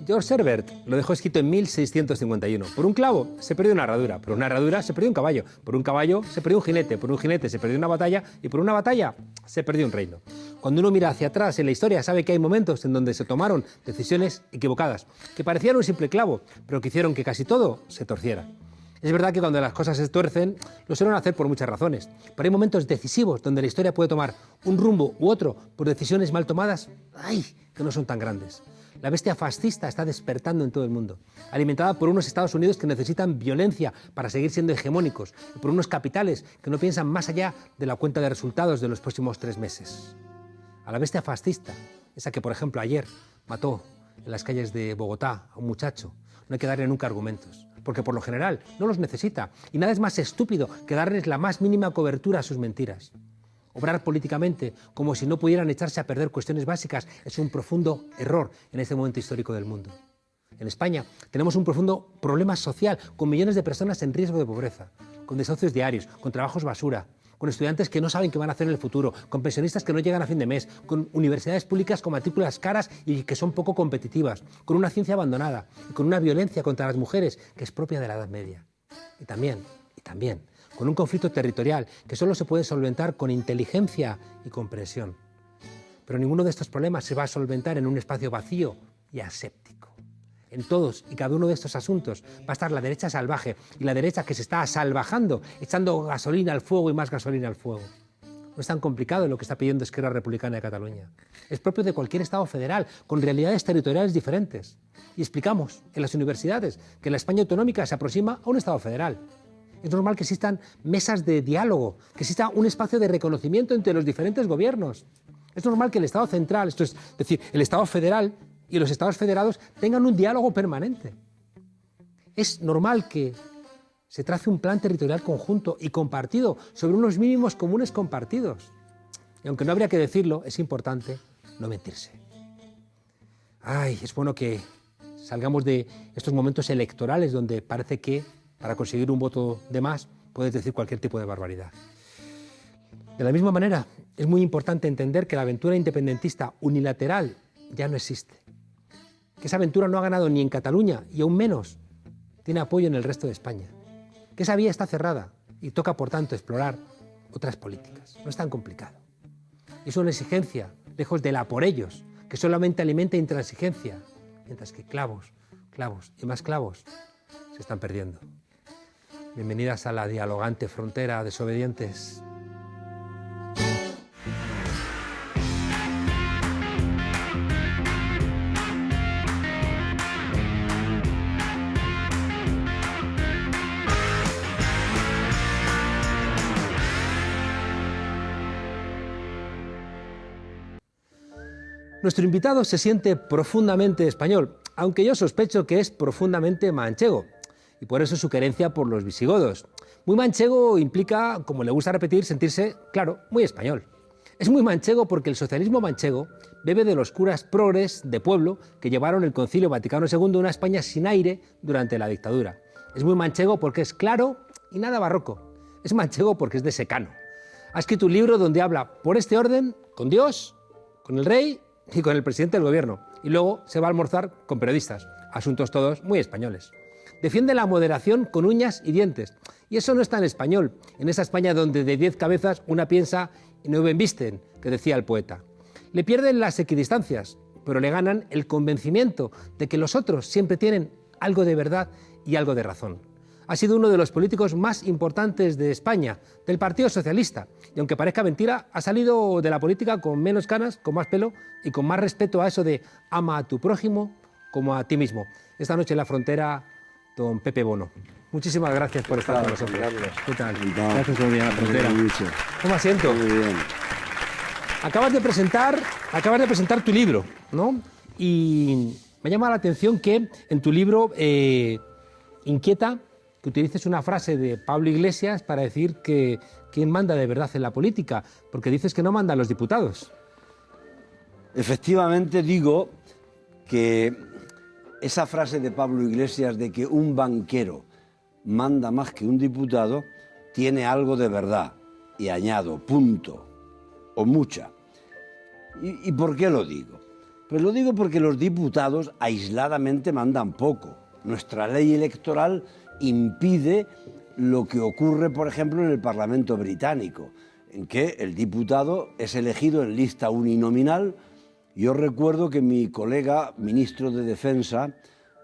George Herbert lo dejó escrito en 1651. Por un clavo se perdió una herradura, por una herradura se perdió un caballo, por un caballo se perdió un jinete, por un jinete se perdió una batalla y por una batalla se perdió un reino. Cuando uno mira hacia atrás en la historia sabe que hay momentos en donde se tomaron decisiones equivocadas, que parecían un simple clavo, pero que hicieron que casi todo se torciera. Es verdad que cuando las cosas se tuercen, lo suelen hacer por muchas razones, pero hay momentos decisivos donde la historia puede tomar un rumbo u otro por decisiones mal tomadas, ¡ay!, que no son tan grandes. La bestia fascista está despertando en todo el mundo, alimentada por unos Estados Unidos que necesitan violencia para seguir siendo hegemónicos y por unos capitales que no piensan más allá de la cuenta de resultados de los próximos 3 meses. A la bestia fascista, esa que por ejemplo ayer mató en las calles de Bogotá a un muchacho, no hay que darle nunca argumentos, porque por lo general no los necesita y nada es más estúpido que darles la más mínima cobertura a sus mentiras. Obrar políticamente como si no pudieran echarse a perder cuestiones básicas es un profundo error en este momento histórico del mundo. En España tenemos un profundo problema social con millones de personas en riesgo de pobreza, con desahucios diarios, con trabajos basura, con estudiantes que no saben qué van a hacer en el futuro, con pensionistas que no llegan a fin de mes, con universidades públicas con matrículas caras y que son poco competitivas, con una ciencia abandonada y con una violencia contra las mujeres que es propia de la Edad Media. Y también, con un conflicto territorial que solo se puede solventar con inteligencia y comprensión. Pero ninguno de estos problemas se va a solventar en un espacio vacío y aséptico. En todos y cada uno de estos asuntos va a estar la derecha salvaje y la derecha que se está salvajando, echando gasolina al fuego y más gasolina al fuego. No es tan complicado lo que está pidiendo Esquerra Republicana de Cataluña. Es propio de cualquier Estado federal, con realidades territoriales diferentes. Y explicamos en las universidades que la España autonómica se aproxima a un Estado federal. Es normal que existan mesas de diálogo, que exista un espacio de reconocimiento entre los diferentes gobiernos. Es normal que el Estado central, esto es decir, el Estado federal y los Estados federados tengan un diálogo permanente. Es normal que se trace un plan territorial conjunto y compartido sobre unos mínimos comunes compartidos. Y aunque no habría que decirlo, es importante no mentirse. Ay, es bueno que salgamos de estos momentos electorales donde parece que para conseguir un voto de más puedes decir cualquier tipo de barbaridad. De la misma manera, es muy importante entender que la aventura independentista unilateral ya no existe. Que esa aventura no ha ganado ni en Cataluña y aún menos tiene apoyo en el resto de España. Que esa vía está cerrada y toca, por tanto, explorar otras políticas. No es tan complicado. Es una exigencia, lejos de la por ellos, que solamente alimenta intransigencia, mientras que clavos y más clavos se están perdiendo. Bienvenidas a la dialogante frontera desobedientes. Nuestro invitado se siente profundamente español, aunque yo sospecho que es profundamente manchego, y por eso su querencia por los visigodos. Muy manchego implica, como le gusta repetir, sentirse, claro, muy español. Es muy manchego porque el socialismo manchego bebe de los curas progres de pueblo que llevaron el Concilio Vaticano II a una España sin aire durante la dictadura. Es muy manchego porque es claro y nada barroco. Es manchego porque es de secano. Ha escrito un libro donde habla por este orden con Dios, con el rey y con el presidente del gobierno. Y luego se va a almorzar con periodistas. Asuntos todos muy españoles. Defiende la moderación con uñas y dientes. Y eso no es tan español, en esa España donde de 10 cabezas una piensa y 9 embisten, que decía el poeta. Le pierden las equidistancias, pero le ganan el convencimiento de que los otros siempre tienen algo de verdad y algo de razón. Ha sido uno de los políticos más importantes de España, del Partido Socialista, y aunque parezca mentira, ha salido de la política con menos canas, con más pelo y con más respeto a eso de ama a tu prójimo como a ti mismo. Esta noche en la frontera, don Pepe Bono. Muchísimas gracias por estar con nosotros. ¿Qué tal? Gracias por venir a la frontera. Toma asiento. Muy bien. Acabas de presentar tu libro, ¿no? Y me llama la atención que en tu libro inquieta que utilices una frase de Pablo Iglesias para decir que quién manda de verdad en la política, porque dices que no mandan los diputados. Efectivamente digo que esa frase de Pablo Iglesias de que un banquero manda más que un diputado tiene algo de verdad. Y añado, punto, o mucha. ¿Y por qué lo digo? Pues lo digo porque los diputados aisladamente mandan poco. Nuestra ley electoral impide lo que ocurre, por ejemplo, en el Parlamento británico, en que el diputado es elegido en lista uninominal. Yo recuerdo que mi colega ministro de Defensa,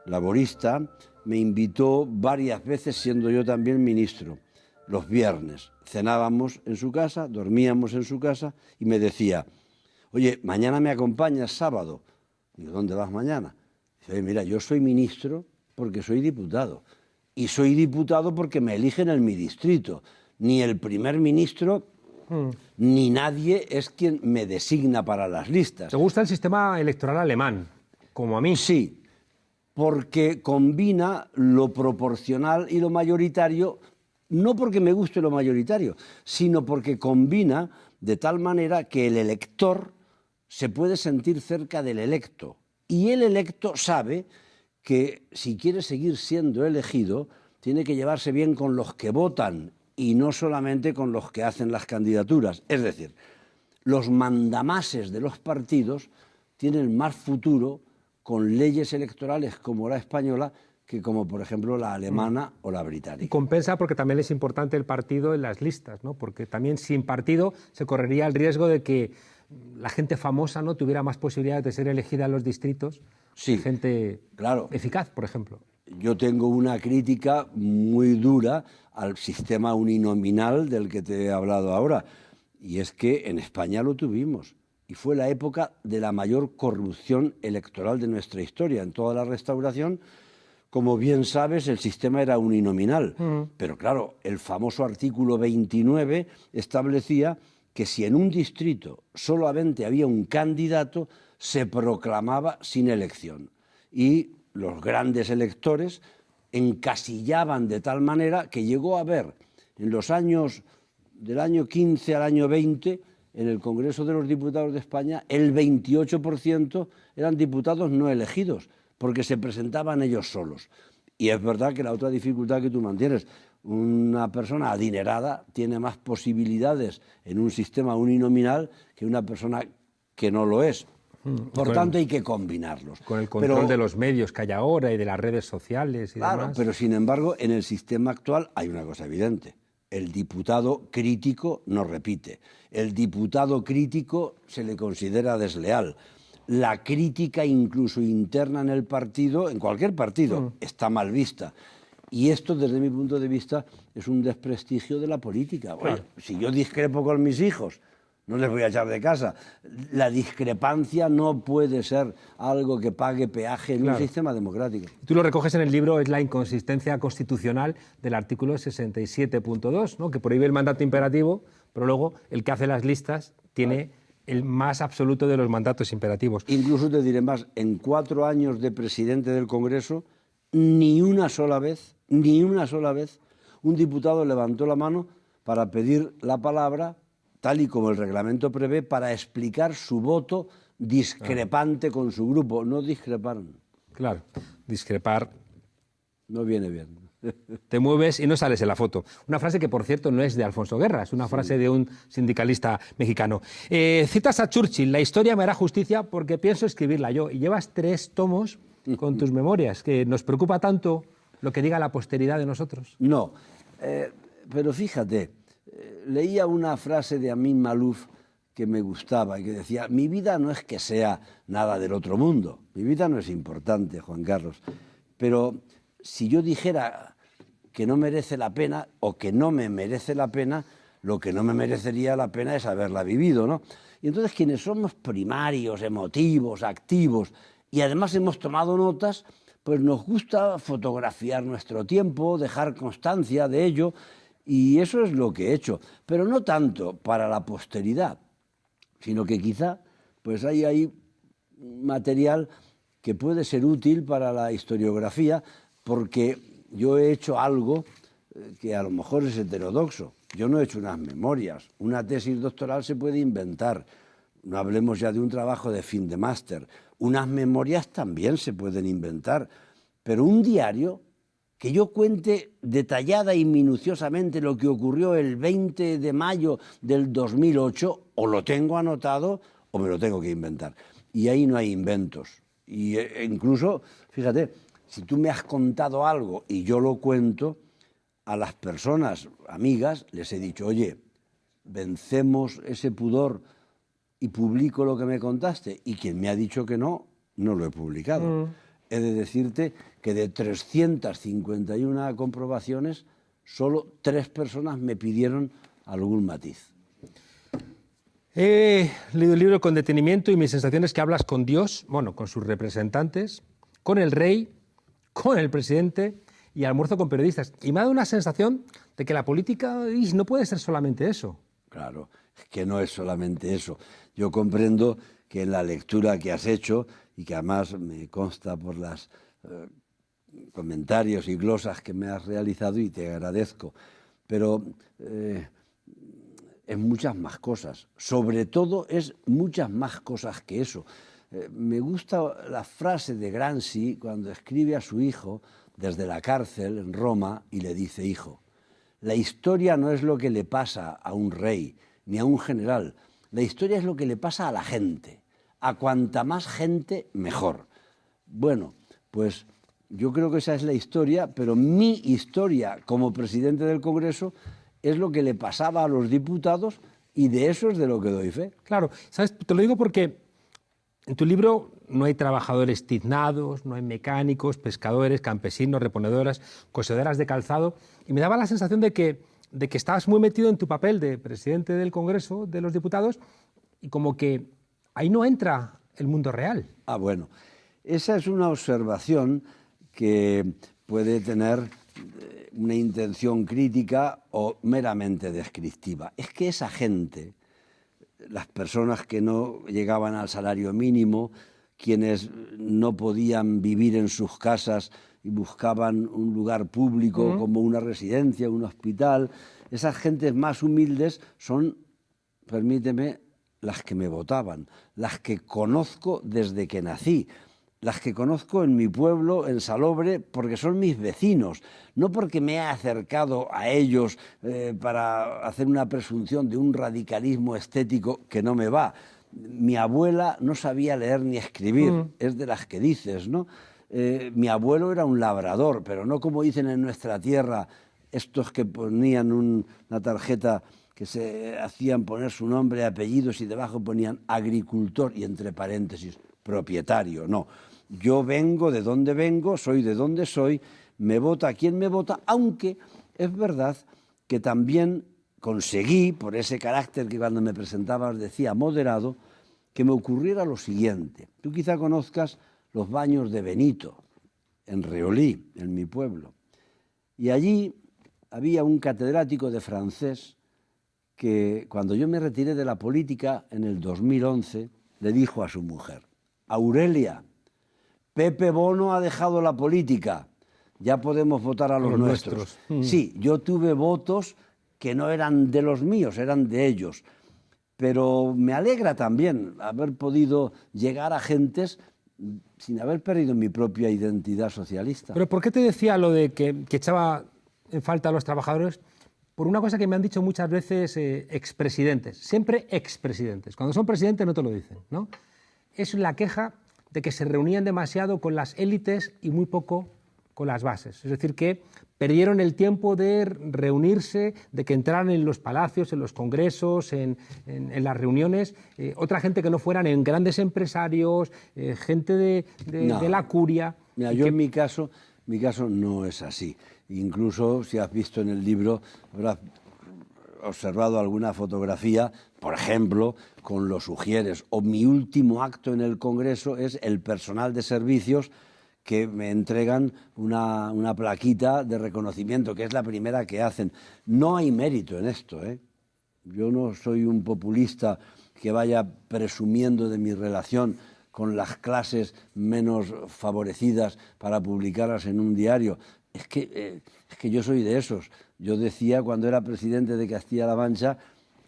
laborista, me invitó varias veces, siendo yo también ministro, los viernes. Cenábamos en su casa, dormíamos en su casa y me decía: oye, mañana me acompañas sábado. Digo, ¿dónde vas mañana? Dice, oye, mira, yo soy ministro porque soy diputado. Y soy diputado porque me eligen en mi distrito. Ni el primer ministro ni nadie es quien me designa para las listas. ¿Te gusta el sistema electoral alemán? Como a mí. Sí, porque combina lo proporcional y lo mayoritario, no porque me guste lo mayoritario, sino porque combina de tal manera que el elector se puede sentir cerca del electo. Y el electo sabe que si quiere seguir siendo elegido, tiene que llevarse bien con los que votan y no solamente con los que hacen las candidaturas. Es decir, los mandamases de los partidos tienen más futuro con leyes electorales como la española que como, por ejemplo, la alemana o la británica. Y compensa porque también es importante el partido en las listas, ¿no? Porque también sin partido se correría el riesgo de que la gente famosa no tuviera más posibilidades de ser elegida en los distritos. Sí, gente claro. Eficaz, por ejemplo. Yo tengo una crítica muy dura al sistema uninominal del que te he hablado ahora, y es que en España lo tuvimos, y fue la época de la mayor corrupción electoral de nuestra historia. En toda la Restauración, como bien sabes, el sistema era uninominal, pero claro, el famoso artículo 29 establecía que si en un distrito solamente había un candidato, se proclamaba sin elección. Y los grandes electores encasillaban de tal manera que llegó a haber en los años del año 15 al año 20, en el Congreso de los Diputados de España, el 28% eran diputados no elegidos, porque se presentaban ellos solos. Y es verdad que la otra dificultad que tú mantienes, una persona adinerada tiene más posibilidades en un sistema uninominal que una persona que no lo es. Por tanto, hay que combinarlos. Con el control de los medios que hay ahora y de las redes sociales y claro, demás. Pero sin embargo, en el sistema actual hay una cosa evidente. El diputado crítico no repite. El diputado crítico se le considera desleal. La crítica, incluso interna en el partido, en cualquier partido, está mal vista. Y esto, desde mi punto de vista, es un desprestigio de la política. Oye, si yo discrepo con mis hijos, no les voy a echar de casa. La discrepancia no puede ser algo que pague peaje en un sistema democrático. Tú lo recoges en el libro, es la inconsistencia constitucional del artículo 67.2, ¿no? Que prohíbe el mandato imperativo, pero luego el que hace las listas tiene el más absoluto de los mandatos imperativos. Incluso te diré más, en 4 años de presidente del Congreso, ni una sola vez, un diputado levantó la mano para pedir la palabra, tal y como el reglamento prevé, para explicar su voto discrepante con su grupo. No discreparon. Claro, discrepar. No viene bien. Te mueves y no sales en la foto. Una frase que, por cierto, no es de Alfonso Guerra, es una frase de un sindicalista mexicano. Citas a Churchill, la historia me hará justicia porque pienso escribirla yo. Y llevas 3 tomos con tus memorias, que nos preocupa tanto lo que diga la posteridad de nosotros. No, pero fíjate, leía una frase de Amin Malouf que me gustaba y que decía: mi vida no es que sea nada del otro mundo, mi vida no es importante, Juan Carlos, pero si yo dijera que no merece la pena o que no me merece la pena, lo que no me merecería la pena es haberla vivido, ¿no? Y entonces quienes somos primarios, emotivos, activos y además hemos tomado notas, pues nos gusta fotografiar nuestro tiempo, dejar constancia de ello, y eso es lo que he hecho, pero no tanto para la posteridad, sino que quizá pues hay ahí material que puede ser útil para la historiografía, porque yo he hecho algo que a lo mejor es heterodoxo. Yo no he hecho unas memorias. Una tesis doctoral se puede inventar. No hablemos ya de un trabajo de fin de máster. Unas memorias también se pueden inventar. Pero un diario, que yo cuente detallada y minuciosamente lo que ocurrió el 20 de mayo del 2008, o lo tengo anotado o me lo tengo que inventar. y ahí no hay inventos. Y incluso, fíjate, si tú me has contado algo y yo lo cuento, a las personas amigas les he dicho, oye, vencemos ese pudor y publico lo que me contaste. Y quien me ha dicho que no, no lo he publicado. He de decirte que de 351 comprobaciones, solo 3 personas me pidieron algún matiz. He leído el libro con detenimiento y mi sensación es que hablas con Dios, bueno, con sus representantes, con el rey, con el presidente y almuerzo con periodistas. Y me ha dado una sensación de que la política no puede ser solamente eso. Claro, es que no es solamente eso. Yo comprendo que en la lectura que has hecho, y que además me consta por los comentarios y glosas que me has realizado, y te agradezco, pero es muchas más cosas. Sobre todo es muchas más cosas que eso. Me gusta la frase de Gramsci cuando escribe a su hijo desde la cárcel en Roma y le dice, hijo, la historia no es lo que le pasa a un rey ni a un general, la historia es lo que le pasa a la gente. A cuanta más gente, mejor. Bueno, pues yo creo que esa es la historia, pero mi historia como presidente del Congreso es lo que le pasaba a los diputados y de eso es de lo que doy fe. Claro, ¿sabes? Te lo digo porque en tu libro no hay trabajadores tiznados, no hay mecánicos, pescadores, campesinos, reponedoras, cosedoras de calzado, y me daba la sensación de que estabas muy metido en tu papel de presidente del Congreso de los Diputados y como que ahí no entra el mundo real. Ah, bueno, esa es una observación que puede tener una intención crítica o meramente descriptiva. Es que esa gente, las personas que no llegaban al salario mínimo, quienes no podían vivir en sus casas y buscaban un lugar público como una residencia, un hospital, esas gentes más humildes son, permíteme, las que me votaban, las que conozco desde que nací, las que conozco en mi pueblo, en Salobre, porque son mis vecinos, no porque me he acercado a ellos para hacer una presunción de un radicalismo estético que no me va. Mi abuela no sabía leer ni escribir, es de las que dices, ¿no? Mi abuelo era un labrador, pero no como dicen en nuestra tierra estos que ponían una tarjeta que se hacían poner su nombre y apellidos y debajo ponían agricultor y entre paréntesis propietario. No, yo vengo de donde vengo, soy de donde soy, me vota quien me vota, aunque es verdad que también conseguí, por ese carácter que cuando me presentaba os decía moderado, que me ocurriera lo siguiente. Tú quizá conozcas los baños de Benito, en Reolí, en mi pueblo. Y allí había un catedrático de francés que cuando yo me retiré de la política en el 2011, le dijo a su mujer, Aurelia, Pepe Bono ha dejado la política, ya podemos votar a los nuestros. Sí, yo tuve votos que no eran de los míos, eran de ellos. Pero me alegra también haber podido llegar a gentes sin haber perdido mi propia identidad socialista. ¿Pero por qué te decía lo de que echaba en falta a los trabajadores? Por una cosa que me han dicho muchas veces expresidentes, siempre expresidentes. Cuando son presidentes no te lo dicen, ¿no? Es la queja de que se reunían demasiado con las élites y muy poco con las bases. Es decir, que perdieron el tiempo de reunirse, de que entraran en los palacios, en los congresos, en las reuniones, otra gente que no fueran en grandes empresarios, gente de la curia. Mira, yo en mi caso no es así. Incluso, si has visto en el libro, habrás observado alguna fotografía, por ejemplo, con los Ujieres. O mi último acto en el Congreso es el personal de servicios que me entregan una plaquita de reconocimiento, que es la primera que hacen. No hay mérito en esto, ¿eh? Yo no soy un populista que vaya presumiendo de mi relación con las clases menos favorecidas para publicarlas en un diario. Es que yo soy de esos. Yo decía cuando era presidente de Castilla-La Mancha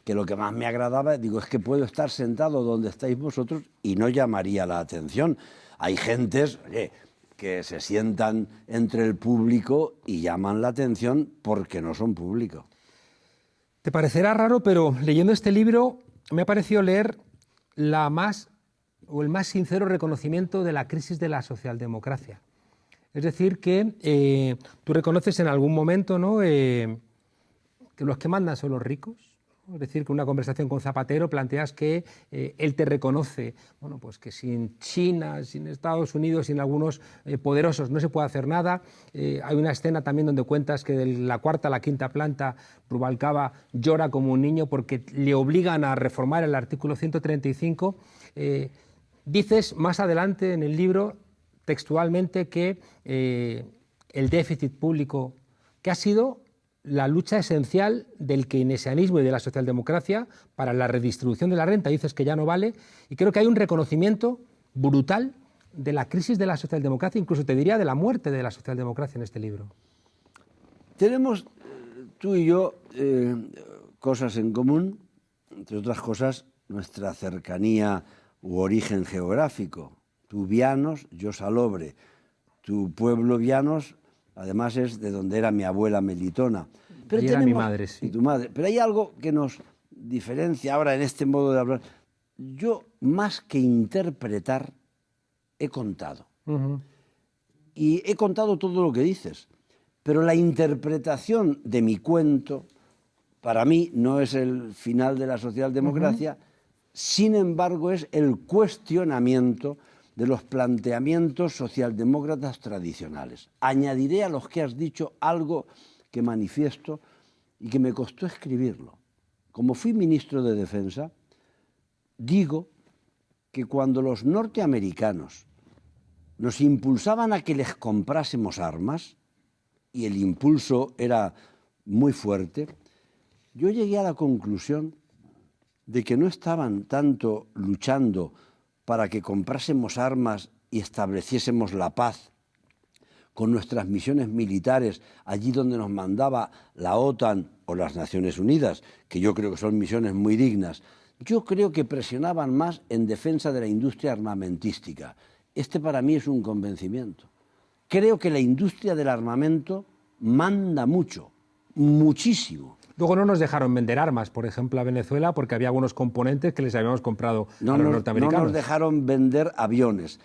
que lo que más me agradaba, digo, es que puedo estar sentado donde estáis vosotros y no llamaría la atención. Hay gentes, oye, que se sientan entre el público y llaman la atención porque no son público. Te parecerá raro, pero leyendo este libro me ha parecido leer la más o el más sincero reconocimiento de la crisis de la socialdemocracia. Es decir, que tú reconoces en algún momento, ¿no?, que los que mandan son los ricos. Es decir, que en una conversación con Zapatero planteas que él te reconoce, bueno, pues que sin China, sin Estados Unidos, sin algunos poderosos no se puede hacer nada. Hay una escena también donde cuentas que de la cuarta a la quinta planta Rubalcaba llora como un niño porque le obligan a reformar el artículo 135. Dices más adelante en el libro textualmente que el déficit público, que ha sido la lucha esencial del keynesianismo y de la socialdemocracia para la redistribución de la renta, dices que ya no vale, y creo que hay un reconocimiento brutal de la crisis de la socialdemocracia, incluso te diría de la muerte de la socialdemocracia en este libro. Tenemos, tú y yo, cosas en común, entre otras cosas, nuestra cercanía u origen geográfico. Tú Vianos, yo Salobre. Tu pueblo Vianos, además, es de donde era mi abuela Melitona. Pero era mi madre, sí. Y tu madre. Pero hay algo que nos diferencia ahora en este modo de hablar. Yo, más que interpretar, he contado. Y he contado todo lo que dices. Pero la interpretación de mi cuento, para mí, no es el final de la socialdemocracia, sin embargo, es el cuestionamiento de los planteamientos socialdemócratas tradicionales. Añadiré a los que has dicho algo que manifiesto y que me costó escribirlo. Como fui ministro de Defensa, digo que cuando los norteamericanos nos impulsaban a que les comprásemos armas, y el impulso era muy fuerte, yo llegué a la conclusión de que no estaban tanto luchando para que comprásemos armas y estableciésemos la paz con nuestras misiones militares allí donde nos mandaba la OTAN o las Naciones Unidas, que yo creo que son misiones muy dignas. Yo creo que presionaban más en defensa de la industria armamentística. Este para mí es un convencimiento. Creo que la industria del armamento manda mucho, muchísimo. Luego no nos dejaron vender armas, por ejemplo, a Venezuela, porque había algunos componentes que les habíamos comprado a los norteamericanos. No nos dejaron vender aviones.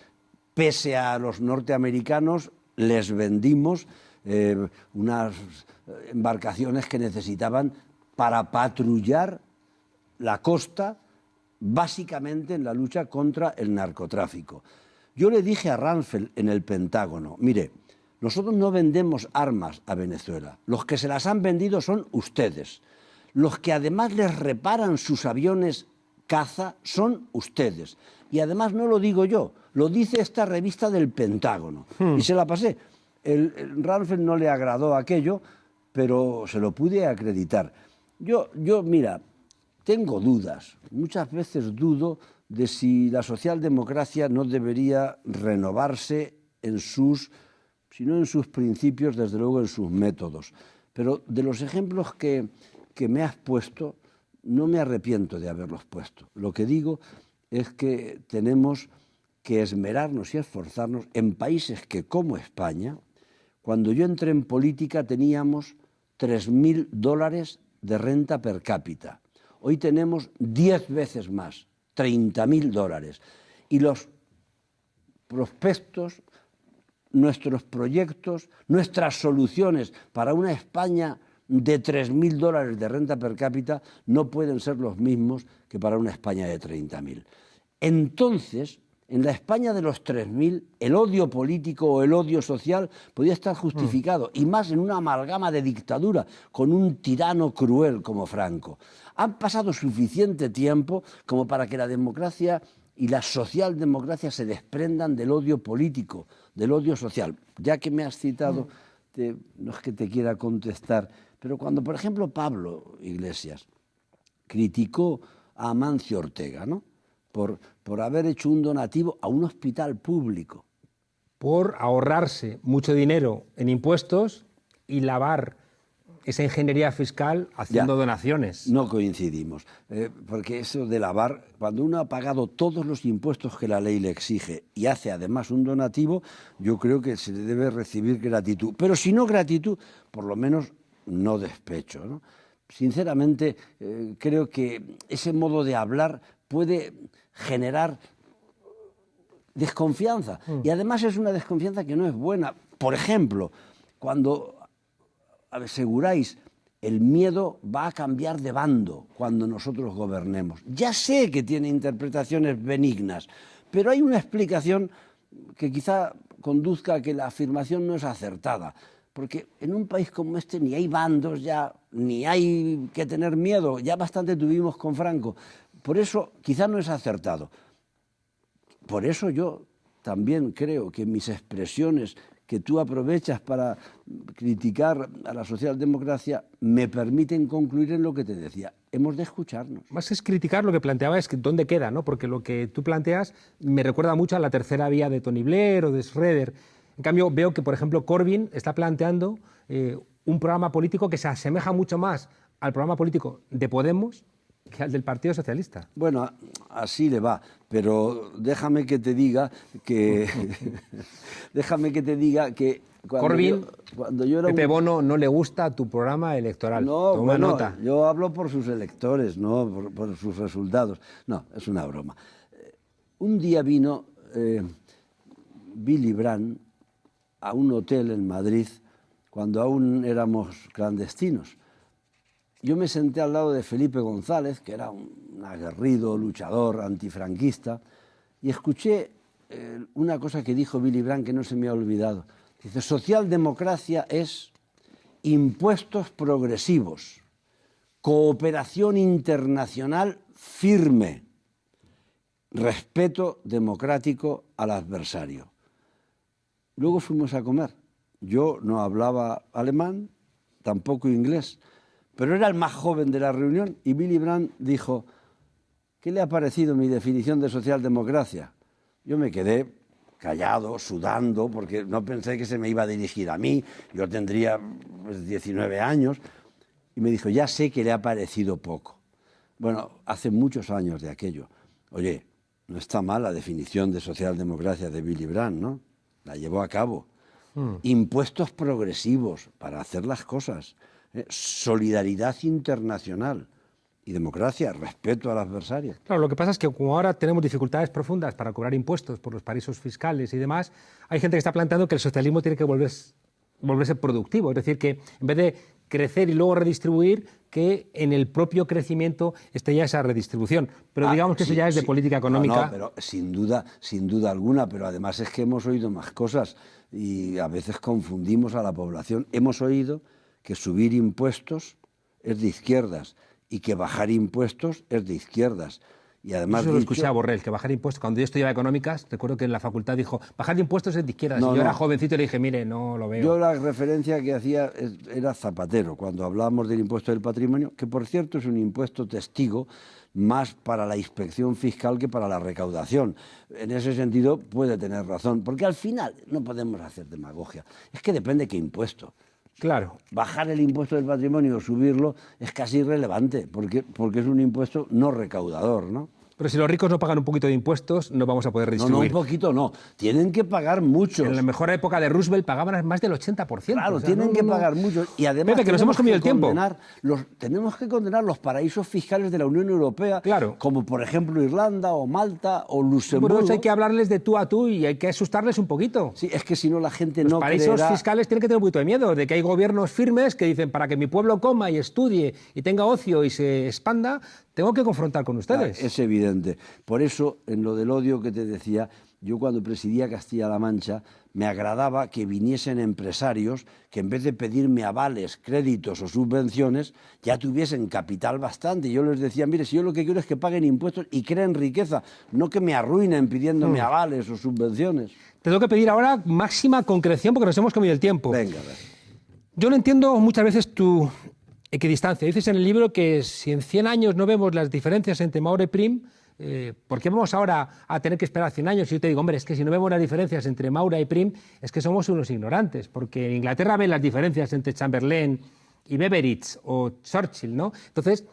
Pese a los norteamericanos, les vendimos unas embarcaciones que necesitaban para patrullar la costa, básicamente en la lucha contra el narcotráfico. Yo le dije a Rumsfeld en el Pentágono, mire, nosotros no vendemos armas a Venezuela. Los que se las han vendido son ustedes. Los que además les reparan sus aviones caza son ustedes. Y además no lo digo yo, lo dice esta revista del Pentágono. Y se la pasé. El Rumsfeld no le agradó aquello, pero se lo pude acreditar. Yo, mira, tengo dudas. Muchas veces dudo de si la socialdemocracia no debería renovarse en sus, si no en sus principios, desde luego en sus métodos. Pero de los ejemplos que me has puesto, no me arrepiento de haberlos puesto. Lo que digo es que tenemos que esmerarnos y esforzarnos en países que, como España, cuando yo entré en política teníamos $3.000 de renta per cápita. Hoy tenemos 10 veces más, $30.000. Y los prospectos, nuestros proyectos, nuestras soluciones para una España de $3.000 de renta per cápita no pueden ser los mismos que para una España de 30.000. Entonces, en la España de los 3.000, el odio político o el odio social podía estar justificado, y más en una amalgama de dictadura con un tirano cruel como Franco. Han pasado suficiente tiempo como para que la democracia y la socialdemocracia se desprendan del odio político, del odio social. Ya que me has citado, no es que te quiera contestar, pero cuando, por ejemplo, Pablo Iglesias criticó a Amancio Ortega, ¿no?, por haber hecho un donativo a un hospital público. Por ahorrarse mucho dinero en impuestos y lavar esa ingeniería fiscal haciendo donaciones. No coincidimos, porque eso de lavar, cuando uno ha pagado todos los impuestos que la ley le exige y hace además un donativo, yo creo que se le debe recibir gratitud. Pero si no gratitud, por lo menos no despecho, ¿no? Sinceramente, creo que ese modo de hablar puede generar desconfianza. Y además es una desconfianza que no es buena. Por ejemplo, cuando aseguráis el miedo va a cambiar de bando cuando nosotros gobernemos. Ya sé que tiene interpretaciones benignas, pero hay una explicación que quizá conduzca a que la afirmación no es acertada. Porque en un país como este ni hay bandos ya, ni hay que tener miedo. Ya bastante tuvimos con Franco. Por eso quizá no es acertado. Por eso yo también creo que mis expresiones que tú aprovechas para criticar a la socialdemocracia me permiten concluir en lo que te decía. Hemos de escucharnos. Más que es criticar, lo que planteaba es que dónde queda, ¿no? Porque lo que tú planteas me recuerda mucho a la tercera vía de Tony Blair o de Schroeder. En cambio, veo que, por ejemplo, Corbyn está planteando un programa político que se asemeja mucho más al programa político de Podemos que al del Partido Socialista. Bueno, así le va, pero déjame que te diga que Corbyn, cuando yo era Pepe Bono no le gusta tu programa electoral. No, toma nota. Yo hablo por sus electores, no por sus resultados. No, es una broma. Un día vino Willy Brandt a un hotel en Madrid cuando aún éramos clandestinos. Yo me senté al lado de Felipe González, que era un aguerrido luchador antifranquista, y escuché una cosa que dijo Willy Brandt que no se me ha olvidado. Dice, socialdemocracia es impuestos progresivos, cooperación internacional firme, respeto democrático al adversario. Luego fuimos a comer. Yo no hablaba alemán, tampoco inglés, pero era el más joven de la reunión y Willy Brandt dijo, ¿qué le ha parecido mi definición de socialdemocracia? Yo me quedé callado, sudando, porque no pensé que se me iba a dirigir a mí. Yo tendría 19 años. Y me dijo, ya sé que le ha parecido poco. Bueno, hace muchos años de aquello. Oye, no está mal la definición de socialdemocracia de Willy Brandt, ¿no? La llevó a cabo. Impuestos progresivos para hacer las cosas. Solidaridad internacional. Y democracia, respeto al adversario. Claro, lo que pasa es que como ahora tenemos dificultades profundas para cobrar impuestos por los paraísos fiscales y demás, hay gente que está planteando que el socialismo tiene que volverse productivo. Es decir, que en vez de crecer y luego redistribuir, que en el propio crecimiento esté ya esa redistribución. Pero digamos que sí, eso ya es de política económica. No, pero sin duda alguna, pero además es que hemos oído más cosas y a veces confundimos a la población. Hemos oído que subir impuestos es de izquierdas y que bajar impuestos es de izquierdas. Y además eso lo escuché a Borrell, que bajar impuestos, cuando yo estudiaba económicas, recuerdo que en la facultad dijo, bajar impuestos es de izquierdas. No, y yo era jovencito y le dije, mire, no lo veo. Yo la referencia que hacía era Zapatero, cuando hablábamos del impuesto del patrimonio, que por cierto es un impuesto testigo más para la inspección fiscal que para la recaudación. En ese sentido puede tener razón, porque al final no podemos hacer demagogia. Es que depende qué impuesto. Claro. Bajar el impuesto del patrimonio o subirlo es casi irrelevante, porque es un impuesto no recaudador, ¿no? Pero si los ricos no pagan un poquito de impuestos, no vamos a poder redistribuir. No, un poquito no. Tienen que pagar mucho. En la mejor época de Roosevelt pagaban más del 80%. Claro, o sea, tienen que pagar mucho. Y además Pepe, que nos hemos comido el tiempo. Tenemos que condenar los paraísos fiscales de la Unión Europea, claro, como por ejemplo Irlanda o Malta o Luxemburgo. Por eso hay que hablarles de tú a tú y hay que asustarles un poquito. Sí, es que si no la gente no creerá. Los paraísos fiscales tienen que tener un poquito de miedo, de que hay gobiernos firmes que dicen, para que mi pueblo coma y estudie y tenga ocio y se expanda, tengo que confrontar con ustedes. Claro, es evidente. Por eso, en lo del odio que te decía, yo cuando presidía Castilla-La Mancha, me agradaba que viniesen empresarios que en vez de pedirme avales, créditos o subvenciones, ya tuviesen capital bastante. Yo les decía, mire, si yo lo que quiero es que paguen impuestos y creen riqueza, no que me arruinen pidiéndome avales o subvenciones. Te tengo que pedir ahora máxima concreción porque nos hemos comido el tiempo. Venga, a ver. Yo no entiendo muchas veces tu equidistancia. Dices en el libro que si en 100 años no vemos las diferencias entre Maura y Prim, ¿por qué vamos ahora a tener que esperar 100 años? Y yo te digo, hombre, es que si no vemos las diferencias entre Maura y Prim, es que somos unos ignorantes, porque en Inglaterra ven las diferencias entre Chamberlain y Beveridge o Churchill, ¿no? Entonces,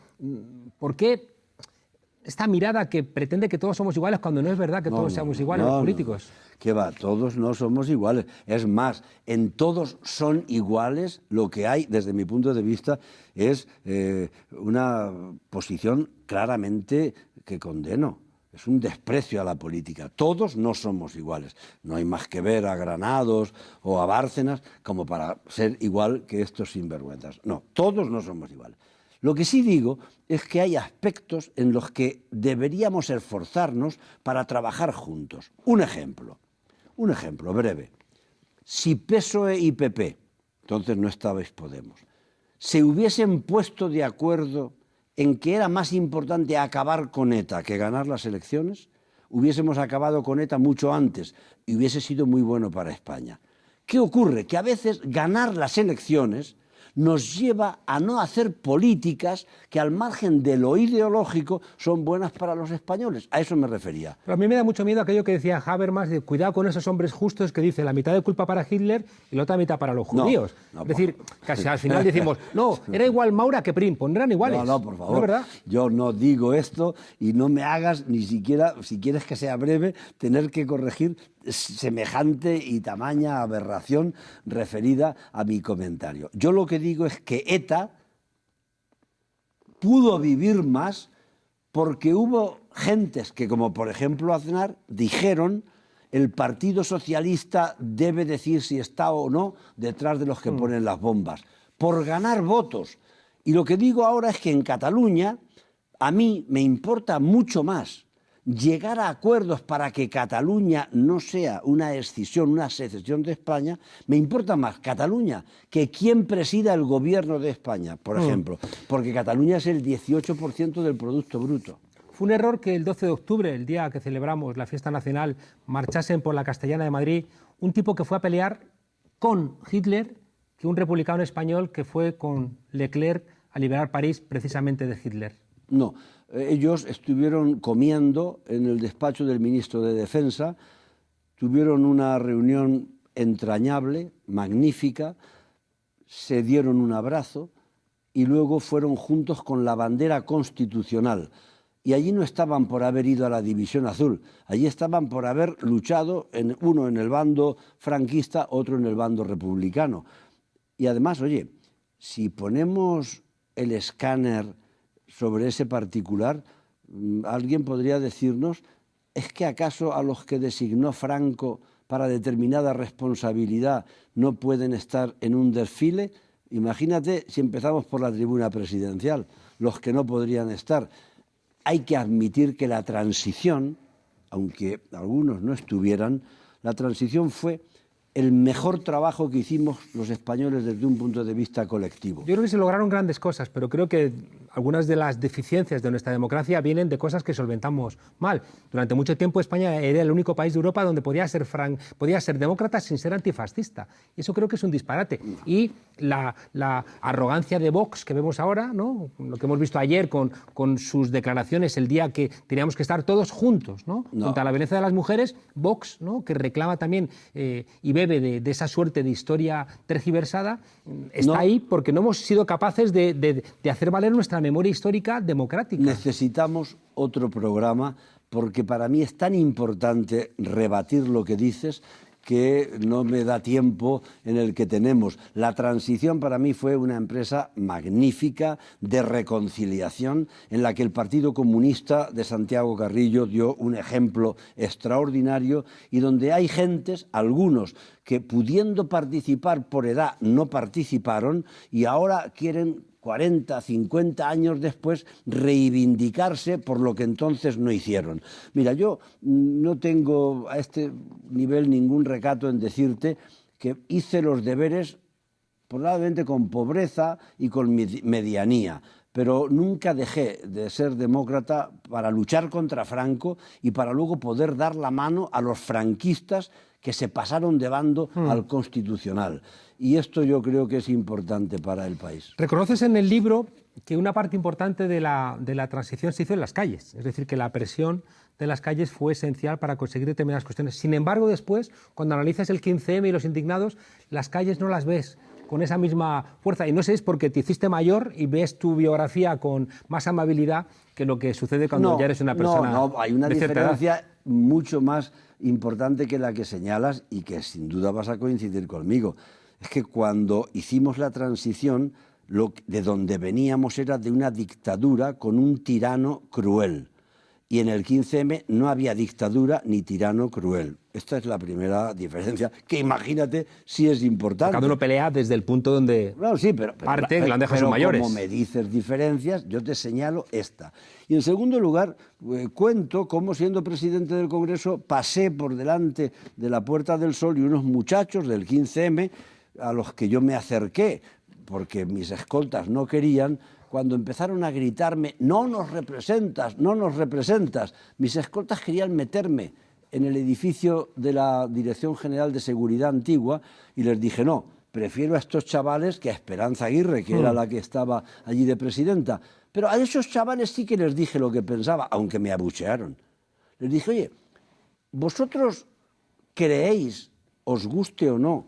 ¿por qué esta mirada que pretende que todos somos iguales cuando no es verdad que todos seamos iguales los políticos? ¿Qué va? Todos no somos iguales. Es más, en todos son iguales. Lo que hay, desde mi punto de vista, es una posición claramente que condeno. Es un desprecio a la política. Todos no somos iguales. No hay más que ver a Granados o a Bárcenas como para ser igual que estos sinvergüenzas. No, todos no somos iguales. Lo que sí digo es que hay aspectos en los que deberíamos esforzarnos para trabajar juntos. Un ejemplo breve. Si PSOE y PP, entonces no estabais Podemos, se hubiesen puesto de acuerdo en que era más importante acabar con ETA que ganar las elecciones, hubiésemos acabado con ETA mucho antes y hubiese sido muy bueno para España. ¿Qué ocurre? Que a veces ganar las elecciones nos lleva a no hacer políticas que al margen de lo ideológico son buenas para los españoles. A eso me refería. Pero a mí me da mucho miedo aquello que decía Habermas de cuidado con esos hombres justos que dicen la mitad de culpa para Hitler y la otra mitad para los judíos. Es decir, casi al final decimos, no, era igual Maura que Prim, pues no eran iguales. No, por favor. ¿No es verdad? Yo no digo esto y no me hagas ni siquiera, si quieres que sea breve, tener que corregir semejante y tamaña aberración referida a mi comentario. Yo lo que digo es que ETA pudo vivir más porque hubo gentes que, como por ejemplo Aznar, dijeron el Partido Socialista debe decir si está o no detrás de los que ponen las bombas, por ganar votos. Y lo que digo ahora es que en Cataluña a mí me importa mucho más llegar a acuerdos para que Cataluña no sea una escisión, una secesión de España, me importa más Cataluña que quien presida el gobierno de España, por ejemplo, porque Cataluña es el 18% del Producto Bruto. Fue un error que el 12 de octubre, el día que celebramos la fiesta nacional, marchasen por la Castellana de Madrid un tipo que fue a pelear con Hitler, que un republicano español que fue con Leclerc a liberar París precisamente de Hitler. No, ellos estuvieron comiendo en el despacho del ministro de Defensa, tuvieron una reunión entrañable, magnífica, se dieron un abrazo y luego fueron juntos con la bandera constitucional. Y allí no estaban por haber ido a la División Azul, allí estaban por haber luchado, uno en el bando franquista, otro en el bando republicano. Y además, oye, si ponemos el escáner sobre ese particular, alguien podría decirnos, ¿es que acaso a los que designó Franco para determinada responsabilidad no pueden estar en un desfile? Imagínate si empezamos por la tribuna presidencial, los que no podrían estar. Hay que admitir que la transición, aunque algunos no estuvieran, la transición fue el mejor trabajo que hicimos los españoles desde un punto de vista colectivo. Yo creo que se lograron grandes cosas, pero creo que algunas de las deficiencias de nuestra democracia vienen de cosas que solventamos mal. Durante mucho tiempo España era el único país de Europa donde podía ser demócrata sin ser antifascista. Y eso creo que es un disparate. Y la arrogancia de Vox que vemos ahora, ¿no? Lo que hemos visto ayer con sus declaraciones el día que teníamos que estar todos juntos, ¿no? Contra la violencia de las mujeres, Vox, ¿no? Que reclama también y bebe de esa suerte de historia tergiversada, está ahí porque no hemos sido capaces de hacer valer nuestra memoria histórica democrática. Necesitamos otro programa porque para mí es tan importante rebatir lo que dices que no me da tiempo en el que tenemos. La transición para mí fue una empresa magnífica de reconciliación en la que el Partido Comunista de Santiago Carrillo dio un ejemplo extraordinario y donde hay gentes, algunos, que pudiendo participar por edad no participaron y ahora quieren 40, 50 años después, reivindicarse por lo que entonces no hicieron. Mira, yo no tengo a este nivel ningún recato en decirte que hice los deberes probablemente con pobreza y con medianía, pero nunca dejé de ser demócrata para luchar contra Franco y para luego poder dar la mano a los franquistas que se pasaron de bando al Constitucional. Y esto yo creo que es importante para el país. Reconoces en el libro que una parte importante de la transición se hizo en las calles, es decir, que la presión de las calles fue esencial para conseguir determinadas cuestiones. Sin embargo, después, cuando analizas el 15M y los indignados, las calles no las ves con esa misma fuerza. Y no sé, es porque te hiciste mayor y ves tu biografía con más amabilidad que lo que sucede cuando ya eres una persona. No, hay una diferencia mucho más importante que la que señalas y que sin duda vas a coincidir conmigo. Es que cuando hicimos la transición, de donde veníamos era de una dictadura con un tirano cruel. y en el 15M no había dictadura ni tirano cruel. Esta es la primera diferencia, que imagínate si es importante. Cada uno pelea desde el punto donde Sí, parte, que lo han dejado sus mayores. Como me dices diferencias, yo te señalo esta. Y en segundo lugar, cuento cómo siendo presidente del Congreso pasé por delante de la Puerta del Sol y unos muchachos del 15M a los que yo me acerqué, porque mis escoltas no querían, cuando empezaron a gritarme, no nos representas, no nos representas, mis escoltas querían meterme en el edificio de la Dirección General de Seguridad Antigua y les dije, no, prefiero a estos chavales que a Esperanza Aguirre, que era la que estaba allí de presidenta. Pero a esos chavales sí que les dije lo que pensaba, aunque me abuchearon. Les dije, oye, ¿vosotros creéis, os guste o no,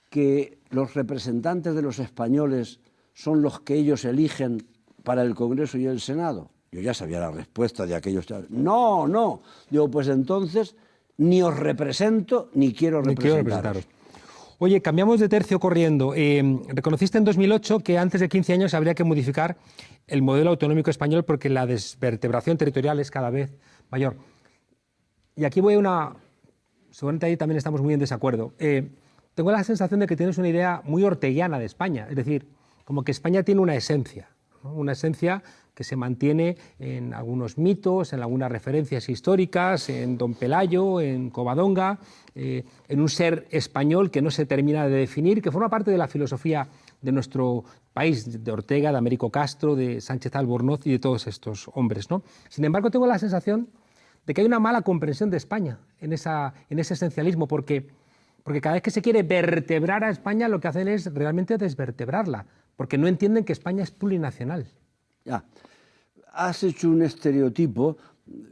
que los representantes de los españoles son los que ellos eligen para el Congreso y el Senado? Yo ya sabía la respuesta de aquellos chavales. No, no. Digo, pues entonces ni os represento ni quiero representaros. Oye, cambiamos de tercio corriendo. Reconociste en 2008 que antes de 15 años habría que modificar el modelo autonómico español porque la desvertebración territorial es cada vez mayor. Y aquí voy a una... Seguramente ahí también estamos muy en desacuerdo. Tengo la sensación de que tienes una idea muy orteguiana de España. Es decir, como que España tiene una esencia, ¿no? Una esencia que se mantiene en algunos mitos, en algunas referencias históricas, en Don Pelayo, en Covadonga, en un ser español que no se termina de definir, que forma parte de la filosofía de nuestro país, de Ortega, de Américo Castro, de Sánchez Albornoz y de todos estos hombres, ¿no? Sin embargo, tengo la sensación de que hay una mala comprensión de España en ese esencialismo, porque cada vez que se quiere vertebrar a España, lo que hacen es realmente desvertebrarla, porque no entienden que España es plurinacional. Ya. Has hecho un estereotipo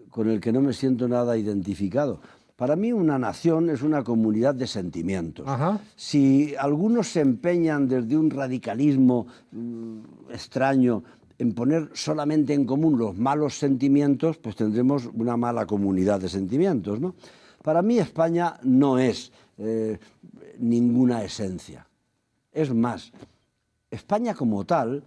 con el que no me siento nada identificado. Para mí una nación es una comunidad de sentimientos. Ajá. Si algunos se empeñan desde un radicalismo extraño en poner solamente en común los malos sentimientos, pues tendremos una mala comunidad de sentimientos, ¿no? Para mí España no es ninguna esencia. Es más, España como tal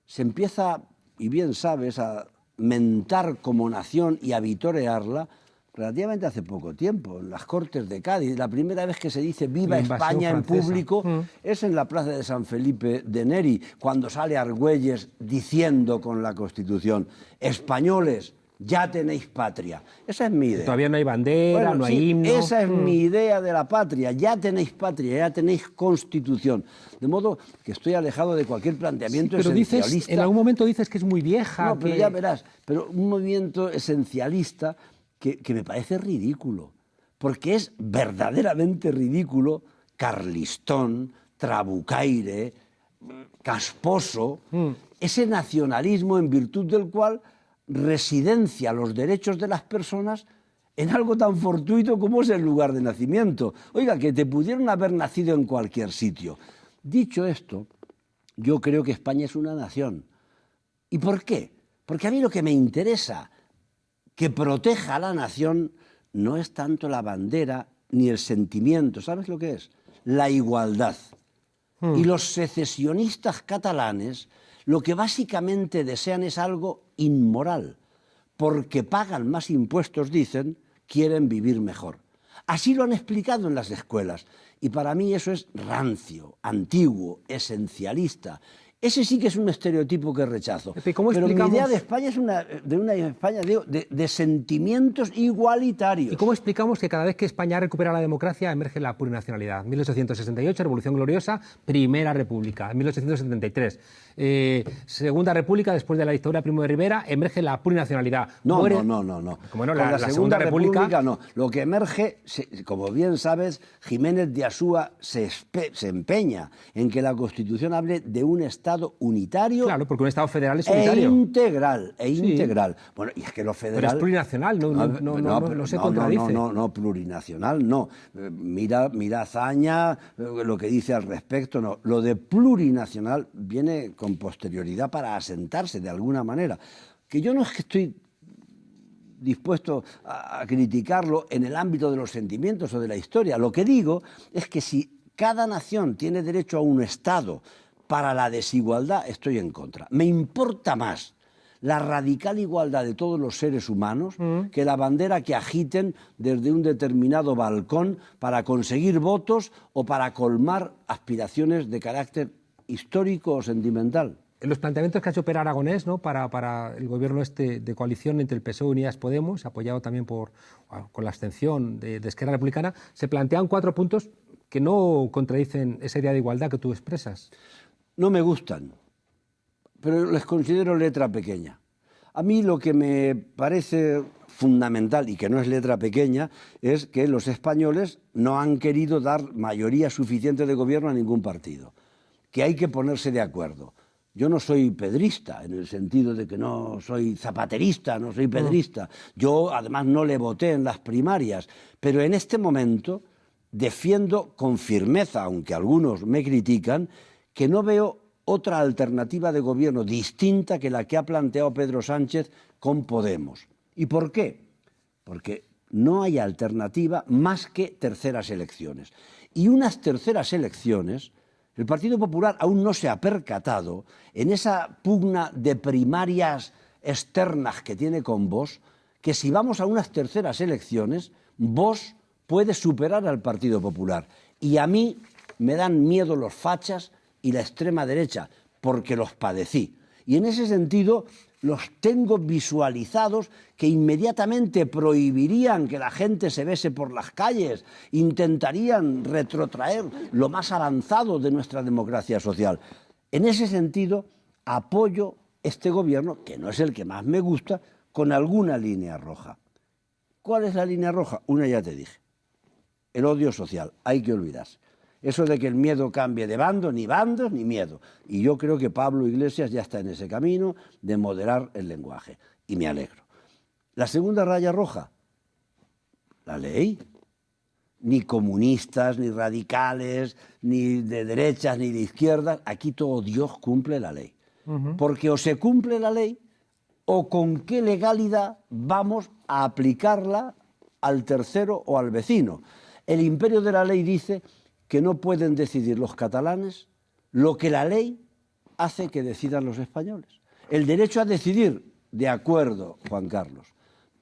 se empieza, y bien sabes, a mentar como nación y a vitorearla relativamente hace poco tiempo, en las Cortes de Cádiz. La primera vez que se dice viva España en público es en la plaza de San Felipe de Neri, cuando sale Argüelles diciendo con la Constitución, españoles, ya tenéis patria. Esa es mi idea. Todavía no hay bandera, bueno, no hay himno. Esa es mi idea de la patria. Ya tenéis patria, ya tenéis Constitución. De modo que estoy alejado de cualquier planteamiento esencialista. Dices, en algún momento dices que es muy vieja. No, pero ya verás. Pero un movimiento esencialista que me parece ridículo. Porque es verdaderamente ridículo Carlistón, Trabucaire, Casposo, ese nacionalismo en virtud del cual residencia los derechos de las personas en algo tan fortuito como es el lugar de nacimiento. Oiga, que te pudieron haber nacido en cualquier sitio. Dicho esto, yo creo que España es una nación. ¿Y por qué? Porque a mí lo que me interesa que proteja a la nación no es tanto la bandera ni el sentimiento. ¿Sabes lo que es? La igualdad. Y los secesionistas catalanes lo que básicamente desean es algo inmoral, porque pagan más impuestos, dicen, quieren vivir mejor. Así lo han explicado en las escuelas, y para mí eso es rancio, antiguo, esencialista. Ese sí que es un estereotipo que rechazo. Pero mi idea de España es una España de sentimientos igualitarios. ¿Y cómo explicamos que cada vez que España recupera la democracia emerge la plurinacionalidad? 1868, Revolución Gloriosa, Primera República. En 1873, Segunda República, después de la dictadura de Primo de Rivera, emerge la plurinacionalidad. No. Como no, la Segunda República no. Lo que emerge, como bien sabes, Jiménez de Asúa se empeña en que la Constitución hable de un Estado unitario. Claro, porque un Estado federal es unitario. Integral. Bueno, y es que lo federal... Pero es plurinacional, no se contradice. No, plurinacional no. Mira Azaña, lo que dice al respecto, no. Lo de plurinacional viene con posterioridad para asentarse de alguna manera. Que yo no es que estoy dispuesto a criticarlo en el ámbito de los sentimientos o de la historia. Lo que digo es que si cada nación tiene derecho a un Estado para la desigualdad, estoy en contra. Me importa más la radical igualdad de todos los seres humanos que la bandera que agiten desde un determinado balcón para conseguir votos o para colmar aspiraciones de carácter histórico o sentimental. En los planteamientos que ha hecho Pere Aragonés, ¿no?, para el gobierno de coalición entre el PSOE y Unidas Podemos, apoyado también con la abstención de Esquerra Republicana, se plantean 4 puntos que no contradicen esa idea de igualdad que tú expresas. No me gustan, pero les considero letra pequeña. A mí lo que me parece fundamental, y que no es letra pequeña, es que los españoles no han querido dar mayoría suficiente de gobierno a ningún partido, que hay que ponerse de acuerdo. Yo no soy pedrista, en el sentido de que no soy zapaterista, no soy pedrista. Yo, además, no le voté en las primarias, pero en este momento defiendo con firmeza, aunque algunos me critican, que no veo otra alternativa de gobierno distinta que la que ha planteado Pedro Sánchez con Podemos. ¿Y por qué? Porque no hay alternativa más que terceras elecciones. Y unas terceras elecciones, el Partido Popular aún no se ha percatado en esa pugna de primarias externas que tiene con Vox, que si vamos a unas terceras elecciones, Vox puede superar al Partido Popular. Y a mí me dan miedo los fachas y la extrema derecha, porque los padecí. Y en ese sentido los tengo visualizados, que inmediatamente prohibirían que la gente se bese por las calles, intentarían retrotraer lo más avanzado de nuestra democracia social. En ese sentido, apoyo este gobierno, que no es el que más me gusta, con alguna línea roja. ¿Cuál es la línea roja? Una ya te dije. El odio social, hay que olvidarse. Eso de que el miedo cambie de bando, ni bandos ni miedo. Y yo creo que Pablo Iglesias ya está en ese camino de moderar el lenguaje. Y me alegro. La segunda raya roja, la ley. Ni comunistas, ni radicales, ni de derechas, ni de izquierdas. Aquí todo Dios cumple la ley. Porque o se cumple la ley, o con qué legalidad vamos a aplicarla al tercero o al vecino. El imperio de la ley dice que no pueden decidir los catalanes lo que la ley hace que decidan los españoles. El derecho a decidir, de acuerdo, Juan Carlos,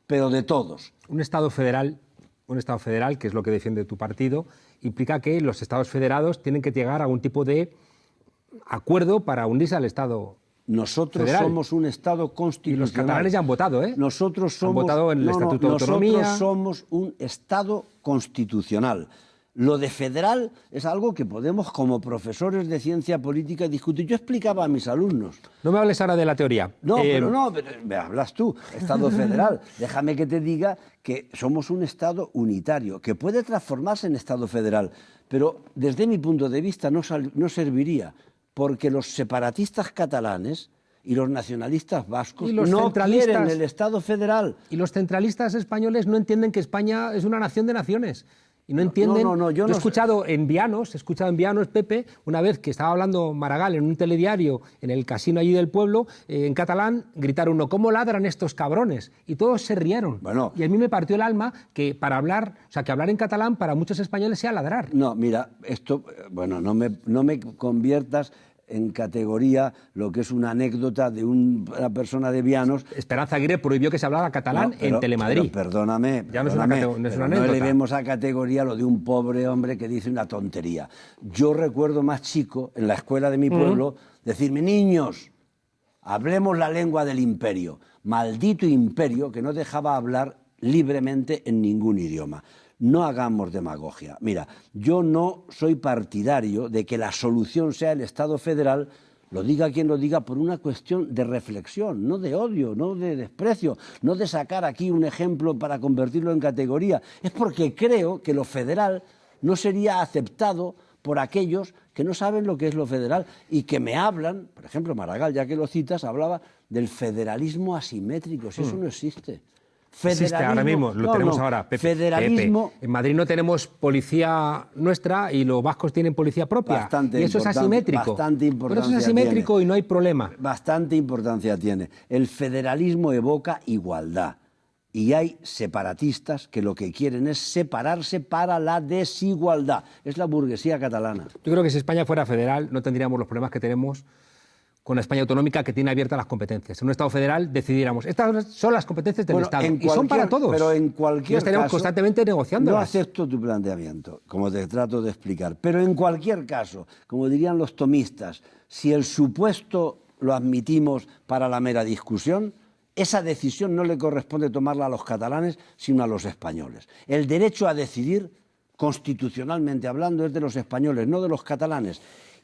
pero de todos. Un Estado federal, que es lo que defiende tu partido, implica que los Estados federados tienen que llegar a algún tipo de acuerdo para unirse al Estado Nosotros federal. Somos un Estado constitucional. Y los catalanes ya han votado, ¿eh? Nosotros somos, han votado en el Estatuto de Autonomía. Nosotros somos un Estado constitucional. Lo de federal es algo que podemos, como profesores de ciencia política, discutir. Yo explicaba a mis alumnos. No me hables ahora de la teoría. No, pero me hablas tú, Estado federal. Déjame que te diga que somos un Estado unitario, que puede transformarse en Estado federal, pero desde mi punto de vista no serviría, porque los separatistas catalanes y los nacionalistas vascos no quieren el Estado federal. Y los centralistas españoles no entienden que España es una nación de naciones. Y no entienden. Yo he escuchado en Vianos, Pepe, una vez que estaba hablando Maragall en un telediario en el casino allí del pueblo, en catalán, gritar uno: ¿cómo ladran estos cabrones? Y todos se rieron. Bueno, y a mí me partió el alma que que hablar en catalán para muchos españoles sea ladrar. No, mira, esto, bueno, no me conviertas en categoría lo que es una anécdota de una persona de Vianos. Esperanza Aguirre prohibió que se hablara catalán en Telemadrid. Pero perdóname, ya no es una anécdota. No elevemos a categoría lo de un pobre hombre que dice una tontería. Yo recuerdo más chico, en la escuela de mi pueblo, decirme: niños, hablemos la lengua del imperio. Maldito imperio que no dejaba hablar libremente en ningún idioma. No hagamos demagogia. Mira, yo no soy partidario de que la solución sea el Estado federal, lo diga quien lo diga, por una cuestión de reflexión, no de odio, no de desprecio, no de sacar aquí un ejemplo para convertirlo en categoría. Es porque creo que lo federal no sería aceptado por aquellos que no saben lo que es lo federal y que me hablan, por ejemplo, Maragall, ya que lo citas, hablaba del federalismo asimétrico. Si eso no existe. Existe ahora mismo, lo tenemos ahora. Federalismo. Pepe. En Madrid no tenemos policía nuestra y los vascos tienen policía propia. Y eso es asimétrico. Bastante importancia. Pero eso es asimétrico tiene. Y no hay problema. Bastante importancia tiene. El federalismo evoca igualdad. Y hay separatistas que lo que quieren es separarse para la desigualdad. Es la burguesía catalana. Yo creo que si España fuera federal no tendríamos los problemas que tenemos con una España autonómica que tiene abiertas las competencias. En un Estado federal decidiéramos, estas son las competencias del Estado, y son para todos. Pero en cualquier estaríamos caso, constantemente negociando. No acepto tu planteamiento, como te trato de explicar, pero en cualquier caso, como dirían los tomistas, si el supuesto lo admitimos para la mera discusión, esa decisión no le corresponde tomarla a los catalanes, sino a los españoles. El derecho a decidir, constitucionalmente hablando, es de los españoles, no de los catalanes.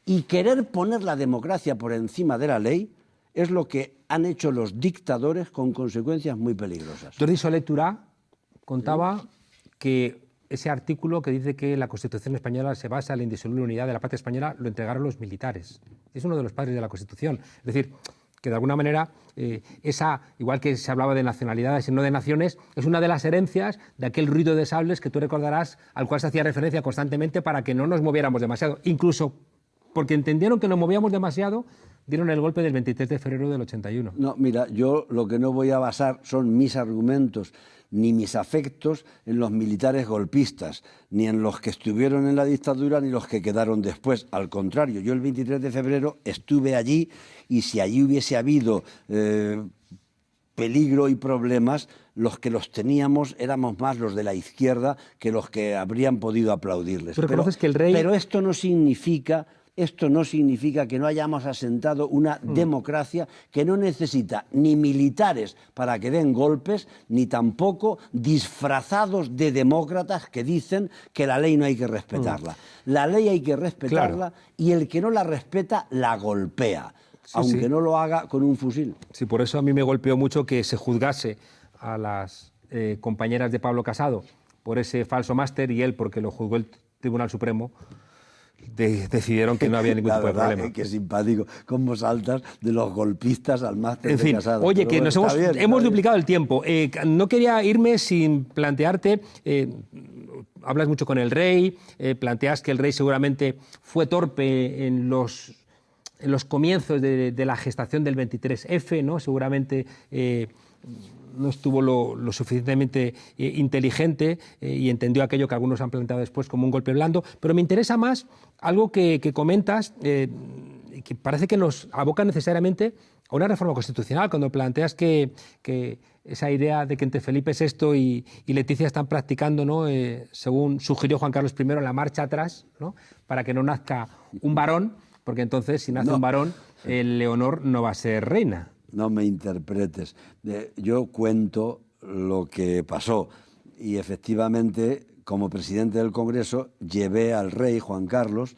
Y querer poner la democracia por encima de la ley es lo que han hecho los dictadores, con consecuencias muy peligrosas. Jordi Soler Turà contaba que ese artículo que dice que la Constitución española se basa en la indisoluble unidad de la patria española lo entregaron los militares. Es uno de los padres de la Constitución. Es decir, que de alguna manera igual que se hablaba de nacionalidades y no de naciones, es una de las herencias de aquel ruido de sables que tú recordarás, al cual se hacía referencia constantemente para que no nos moviéramos demasiado. Incluso porque entendieron que nos movíamos demasiado, dieron el golpe del 23 de febrero del 81. No, mira, yo lo que no voy a basar son mis argumentos ni mis afectos en los militares golpistas, ni en los que estuvieron en la dictadura, ni los que quedaron después. Al contrario, yo el 23 de febrero estuve allí, y si allí hubiese habido peligro y problemas, los que los teníamos éramos más los de la izquierda que los que habrían podido aplaudirles. ¿Tú reconoces que el rey... Pero esto no significa que no hayamos asentado una democracia que no necesita ni militares para que den golpes, ni tampoco disfrazados de demócratas que dicen que la ley no hay que respetarla. La ley hay que respetarla, claro, y el que no la respeta la golpea, sí, aunque no lo haga con un fusil. Sí, por eso a mí me golpeó mucho que se juzgase a las compañeras de Pablo Casado por ese falso máster, y él, porque lo juzgó el Tribunal Supremo, decidieron que no había ningún tipo de problema. Qué simpático, cómo saltas de los golpistas al máster de Casado. Oye, que bueno, nos hemos duplicado el tiempo. No quería irme sin plantearte, hablas mucho con el rey, planteas que el rey seguramente fue torpe en los comienzos de la gestación del 23F, ¿no? Seguramente no estuvo lo suficientemente inteligente y entendió aquello que algunos han planteado después como un golpe blando. Pero me interesa más algo que comentas, que parece que nos aboca necesariamente a una reforma constitucional, cuando planteas que esa idea de que entre Felipe VI y Leticia están practicando, ¿no? Según sugirió Juan Carlos I, la marcha atrás, ¿no? Para que no nazca un varón, porque entonces si nace un varón, Leonor no va a ser reina. No me interpretes. Yo cuento lo que pasó, y efectivamente, como presidente del Congreso, llevé al rey Juan Carlos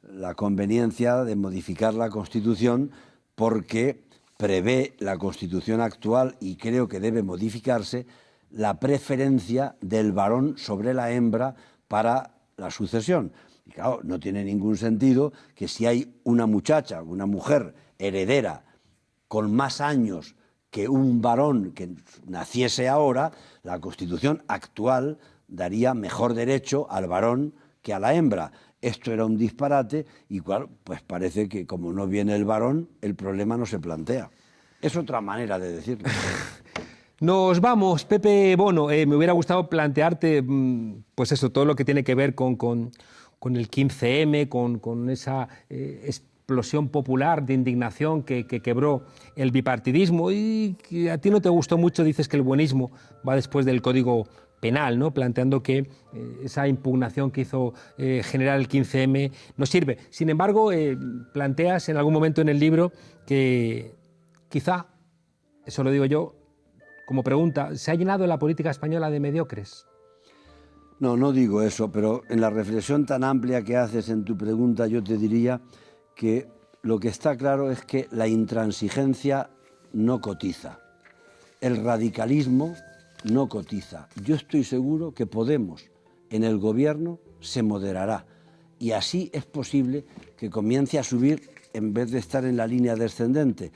la conveniencia de modificar la Constitución, porque prevé la Constitución actual, y creo que debe modificarse, la preferencia del varón sobre la hembra para la sucesión. Y claro, no tiene ningún sentido que si hay una muchacha, una mujer heredera, con más años que un varón que naciese ahora, la Constitución actual daría mejor derecho al varón que a la hembra. Esto era un disparate, y claro, pues parece que como no viene el varón, el problema no se plantea. Es otra manera de decirlo. Nos vamos, Pepe Bono. Me hubiera gustado plantearte, pues eso, todo lo que tiene que ver con el 15M, con esa explosión popular de indignación que quebró el bipartidismo, y que a ti no te gustó mucho. Dices que el buenismo va después del Código Penal, ¿no? Planteando que esa impugnación que hizo generar el 15M no sirve. Sin embargo, planteas en algún momento en el libro que quizá, eso lo digo yo como pregunta, ¿se ha llenado la política española de mediocres? No, no digo eso, pero en la reflexión tan amplia que haces en tu pregunta, yo te diría que lo que está claro es que la intransigencia no cotiza, el radicalismo no cotiza. Yo estoy seguro que Podemos en el gobierno se moderará, y así es posible que comience a subir en vez de estar en la línea descendente.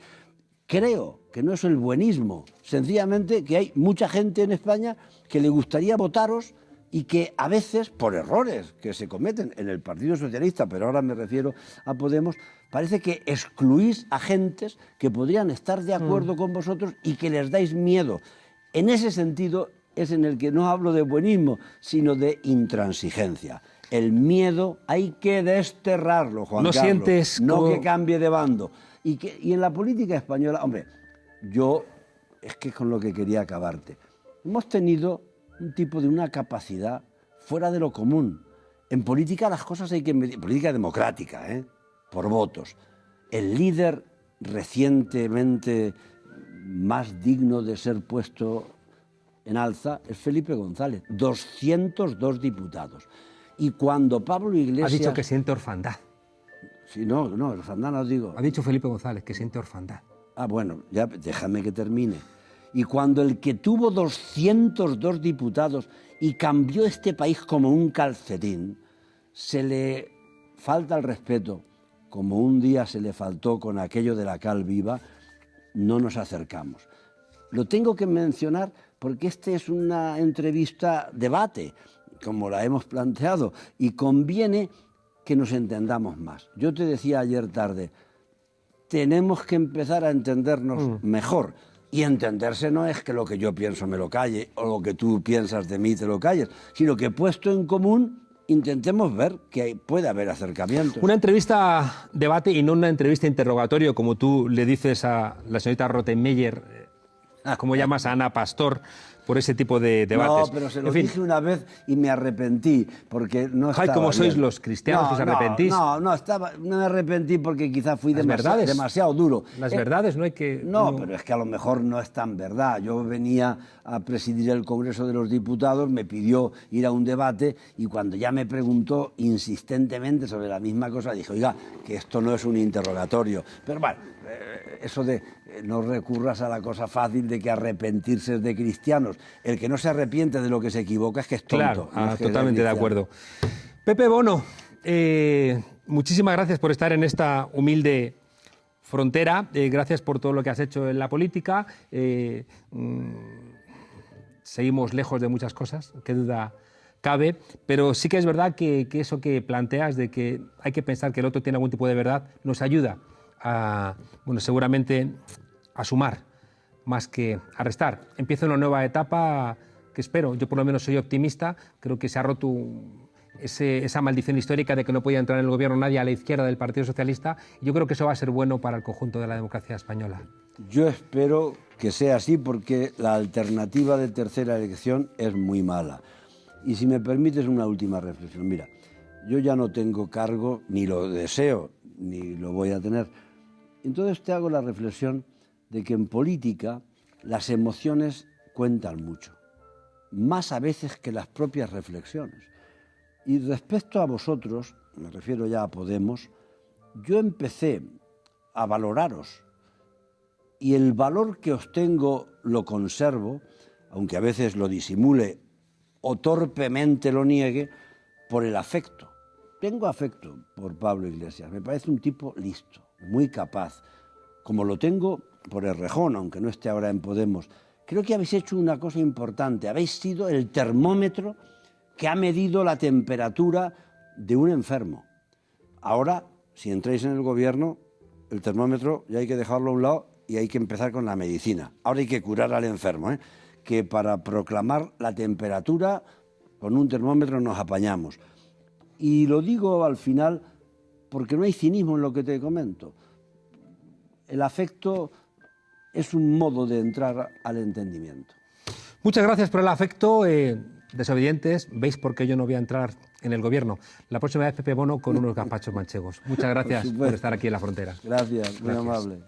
Creo que no es el buenismo, sencillamente que hay mucha gente en España que le gustaría votaros, y que a veces, por errores que se cometen en el Partido Socialista, pero ahora me refiero a Podemos, parece que excluís a gentes que podrían estar de acuerdo con vosotros y que les dais miedo. En ese sentido es en el que no hablo de buenismo, sino de intransigencia. El miedo hay que desterrarlo, Juan Carlos, ¿No sientes no como... que cambie de bando? Y en la política española, hombre, es que es con lo que quería acabarte. Hemos tenido un tipo de una capacidad fuera de lo común. En política las cosas hay que medir, política democrática, por votos. El líder recientemente más digno de ser puesto en alza es Felipe González, 202 diputados. Y cuando Pablo Iglesias... Ha dicho que siente orfandad. Sí, no, orfandad no digo. Ha dicho Felipe González que siente orfandad. Ah, bueno, ya déjame que termine. Y cuando el que tuvo 202 diputados y cambió este país como un calcetín, se le falta el respeto, como un día se le faltó con aquello de la cal viva, no nos acercamos. Lo tengo que mencionar porque este es una entrevista debate, como la hemos planteado, y conviene que nos entendamos más. Yo te decía ayer tarde, tenemos que empezar a entendernos mejor. Y entenderse no es que lo que yo pienso me lo calle o lo que tú piensas de mí te lo calles, sino que puesto en común intentemos ver que puede haber acercamientos. Una entrevista debate y no una entrevista interrogatorio, como tú le dices a la señorita Rottenmeier, como llamas a Ana Pastor, por ese tipo de debates. No, pero se lo dije una vez y me arrepentí, porque no estaba Ay, como sois bien. los cristianos, que os arrepentís. No, me arrepentí porque quizá fui demasiado duro. Las verdades no hay que... No, pero es que a lo mejor no es tan verdad. Yo venía a presidir el Congreso de los Diputados, me pidió ir a un debate y cuando ya me preguntó insistentemente sobre la misma cosa, dije, oiga, que esto no es un interrogatorio. Pero bueno, eso de no recurras a la cosa fácil de que arrepentirse es de cristianos. El que no se arrepiente de lo que se equivoca es que es tonto. Claro, no es que totalmente de acuerdo. Pepe Bono, muchísimas gracias por estar en esta humilde frontera. Gracias por todo lo que has hecho en la política. Seguimos lejos de muchas cosas, qué duda cabe, pero sí que es verdad que eso que planteas de que hay que pensar que el otro tiene algún tipo de verdad nos ayuda a, bueno, seguramente a sumar más que a restar. Empieza una nueva etapa que espero, yo por lo menos soy optimista, creo que se ha roto esa maldición histórica de que no podía entrar en el gobierno nadie a la izquierda del Partido Socialista, y yo creo que eso va a ser bueno para el conjunto de la democracia española. Yo espero que sea así porque la alternativa de tercera elección es muy mala. Y si me permites una última reflexión, mira, yo ya no tengo cargo, ni lo deseo, ni lo voy a tener. Entonces te hago la reflexión de que en política las emociones cuentan mucho, más a veces que las propias reflexiones. Y respecto a vosotros, me refiero ya a Podemos, yo empecé a valoraros y el valor que os tengo lo conservo, aunque a veces lo disimule o torpemente lo niegue, por el afecto. Tengo afecto por Pablo Iglesias, me parece un tipo listo, muy capaz, como lo tengo por Errejón, aunque no esté ahora en Podemos. Creo que habéis hecho una cosa importante, habéis sido el termómetro que ha medido la temperatura de un enfermo. Ahora, si entráis en el gobierno, el termómetro ya hay que dejarlo a un lado y hay que empezar con la medicina. Ahora hay que curar al enfermo, que para proclamar la temperatura con un termómetro nos apañamos. Y lo digo al final porque no hay cinismo en lo que te comento. El afecto es un modo de entrar al entendimiento. Muchas gracias por el afecto. Desobedientes, veis por qué yo no voy a entrar en el gobierno. La próxima vez Pepe Bono con unos gazpachos manchegos. Muchas gracias por estar aquí en la frontera. Gracias, muy amable.